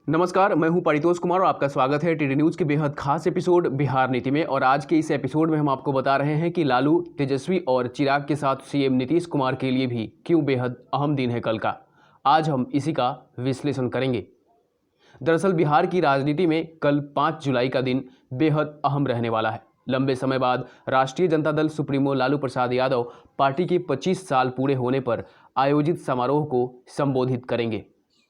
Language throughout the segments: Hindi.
नमस्कार, मैं हूं परितोष कुमार और आपका स्वागत है टीडी न्यूज़ के बेहद खास एपिसोड बिहार नीति में। और आज के इस एपिसोड में हम आपको बता रहे हैं कि लालू, तेजस्वी और चिराग के साथ सीएम नीतीश कुमार के लिए भी क्यों बेहद अहम दिन है कल का। आज हम इसी का विश्लेषण करेंगे। दरअसल बिहार की राजनीति में कल 5 जुलाई का दिन बेहद अहम रहने वाला है। लंबे समय बाद राष्ट्रीय जनता दल सुप्रीमो लालू प्रसाद यादव पार्टी के 25 साल पूरे होने पर आयोजित समारोह को संबोधित करेंगे।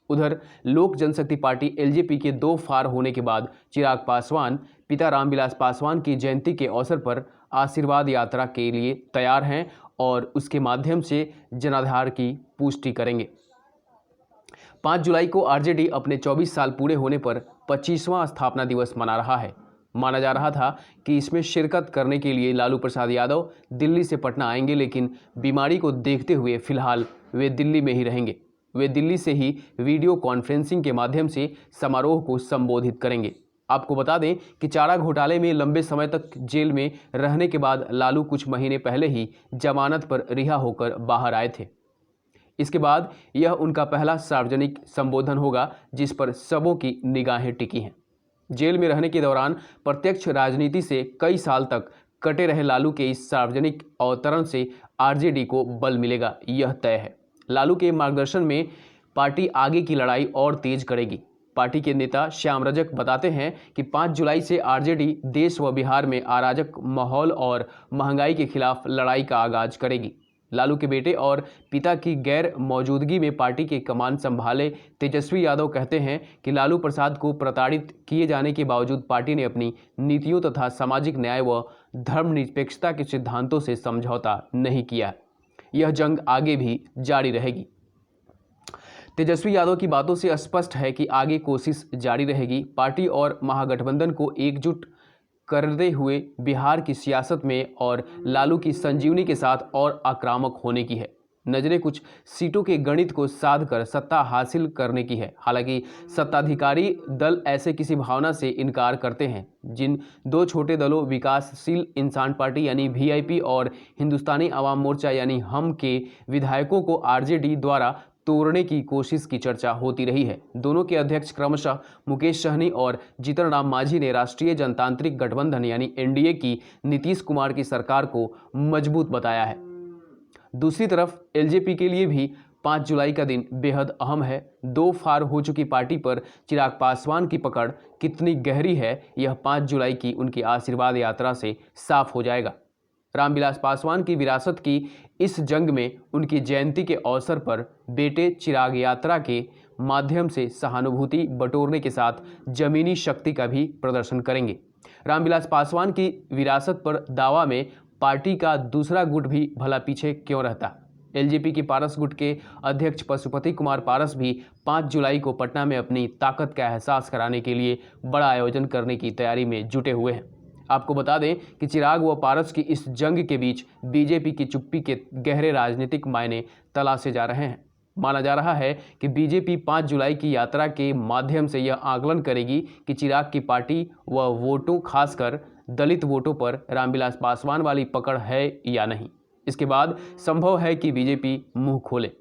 उधर लोक जनशक्ति पार्टी एलजेपी के 2 फार होने के बाद चिराग पासवान पिता रामविलास पासवान की जयंती के अवसर पर आशीर्वाद यात्रा के लिए तैयार हैं और उसके माध्यम से जनाधार की पुष्टि करेंगे। 5 जुलाई को आरजेडी अपने 24 साल पूरे होने पर 25वां स्थापना दिवस मना रहा है। माना जा रहा था कि इसमें शिरकत करने के लिए लालू प्रसाद यादव दिल्ली से पटना आएंगे, लेकिन बीमारी को देखते हुए फिलहाल वे दिल्ली में ही रहेंगे। वे दिल्ली से ही वीडियो कॉन्फ्रेंसिंग के माध्यम से समारोह को संबोधित करेंगे। आपको बता दें कि चारा घोटाले में लंबे समय तक जेल में रहने के बाद लालू कुछ महीने पहले ही जमानत पर रिहा होकर बाहर आए थे। इसके बाद यह उनका पहला सार्वजनिक संबोधन होगा जिस पर सबों की निगाहें टिकी हैं। जेल में रहने के दौरान प्रत्यक्ष राजनीति से कई साल तक कटे रहे लालू के इस सार्वजनिक अवतरण से आरजेडी को बल मिलेगा, यह तय है। लालू के मार्गदर्शन में पार्टी आगे की लड़ाई और तेज करेगी। पार्टी के नेता श्याम रजक बताते हैं कि 5 जुलाई से आरजेडी देश व बिहार में अराजक माहौल और महंगाई के खिलाफ लड़ाई का आगाज करेगी। लालू के बेटे और पिता की गैर मौजूदगी में पार्टी के कमान संभाले तेजस्वी यादव कहते हैं कि लालू प्रसाद को प्रताड़ित किए जाने के बावजूद पार्टी ने अपनी नीतियों तथा सामाजिक न्याय व धर्मनिरपेक्षता के सिद्धांतों से समझौता नहीं किया। यह जंग आगे भी जारी रहेगी। तेजस्वी यादव की बातों से स्पष्ट है कि आगे कोशिश जारी रहेगी। पार्टी और महागठबंधन को एकजुट करते हुए बिहार की सियासत में और लालू की संजीवनी के साथ और आक्रामक होने की है। नजरें कुछ सीटों के गणित को साध कर सत्ता हासिल करने की है। हालांकि सत्ताधिकारी दल ऐसे किसी भावना से इनकार करते हैं। जिन 2 छोटे दलों विकासशील इंसान पार्टी यानी वीआईपी और हिंदुस्तानी आवाम मोर्चा यानी हम के विधायकों को आरजेडी द्वारा तोड़ने की कोशिश की चर्चा होती रही है। दोनों के अध्यक्ष क्रमशः मुकेश सहनी और जीतन राम मांझी ने राष्ट्रीय जनतांत्रिक गठबंधन यानी एनडीए की नीतीश कुमार की सरकार को मजबूत बताया है। दूसरी तरफ एलजेपी के लिए भी 5 जुलाई का दिन बेहद अहम है। 2 फार हो चुकी पार्टी पर चिराग पासवान की पकड़ कितनी गहरी है, यह 5 जुलाई की उनकी आशीर्वाद यात्रा से साफ हो जाएगा। रामविलास पासवान की विरासत की इस जंग में उनकी जयंती के अवसर पर बेटे चिराग यात्रा के माध्यम से सहानुभूति बटोरने के साथ जमीनी शक्ति का भी प्रदर्शन करेंगे। रामविलास पासवान की विरासत पर दावा में पार्टी का दूसरा गुट भी भला पीछे क्यों रहता। एलजेपी की पारस गुट के अध्यक्ष पशुपति कुमार पारस भी 5 जुलाई को पटना में अपनी ताकत का एहसास कराने के लिए बड़ा आयोजन करने की तैयारी में जुटे हुए हैं। आपको बता दें कि चिराग व पारस की इस जंग के बीच बीजेपी की चुप्पी के गहरे राजनीतिक मायने तलाशे जा रहे हैं। माना जा रहा है कि बीजेपी 5 जुलाई की यात्रा के माध्यम से यह आकलन करेगी कि चिराग की पार्टी व वोटों, खासकर दलित वोटों पर रामविलास पासवान वाली पकड़ है या नहीं। इसके बाद संभव है कि बीजेपी मुंह खोले।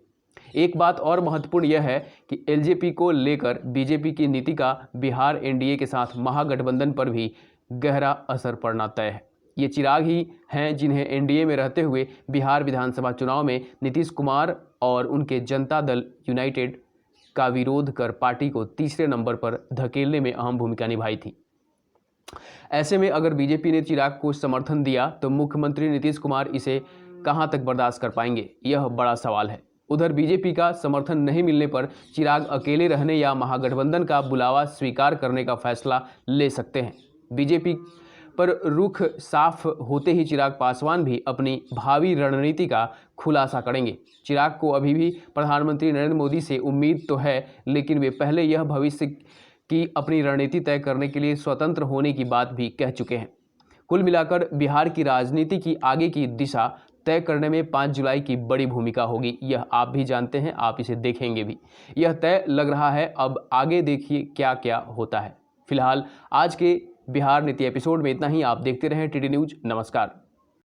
एक बात और महत्वपूर्ण यह है कि एलजेपी को लेकर बीजेपी की नीति का बिहार एनडीए के साथ महागठबंधन पर भी गहरा असर पड़ना तय है। ये चिराग ही हैं जिन्हें एनडीए में रहते हुए बिहार विधानसभा चुनाव में नीतीश कुमार और उनके जनता दल यूनाइटेड का विरोध कर पार्टी को तीसरे नंबर पर धकेलने में अहम भूमिका निभाई थी। ऐसे में अगर बीजेपी ने चिराग को समर्थन दिया तो मुख्यमंत्री नीतीश कुमार इसे कहां तक बर्दाश्त कर पाएंगे, यह बड़ा सवाल है। उधर बीजेपी का समर्थन नहीं मिलने पर चिराग अकेले रहने या महागठबंधन का बुलावा स्वीकार करने का फैसला ले सकते हैं। बीजेपी पर रुख साफ होते ही चिराग पासवान भी अपनी भावी रणनीति का खुलासा करेंगे। चिराग को अभी भी प्रधानमंत्री नरेंद्र मोदी से उम्मीद तो है, लेकिन वे पहले यह भविष्य की अपनी रणनीति तय करने के लिए स्वतंत्र होने की बात भी कह चुके हैं। कुल मिलाकर बिहार की राजनीति की आगे की दिशा तय करने में 5 जुलाई की बड़ी भूमिका होगी। यह आप भी जानते हैं, आप इसे देखेंगे भी। यह तय लग रहा है, अब आगे देखिए क्या क्या होता है। फिलहाल आज के बिहार नीति एपिसोड में इतना ही। आप देखते रहें टीडी न्यूज़। नमस्कार।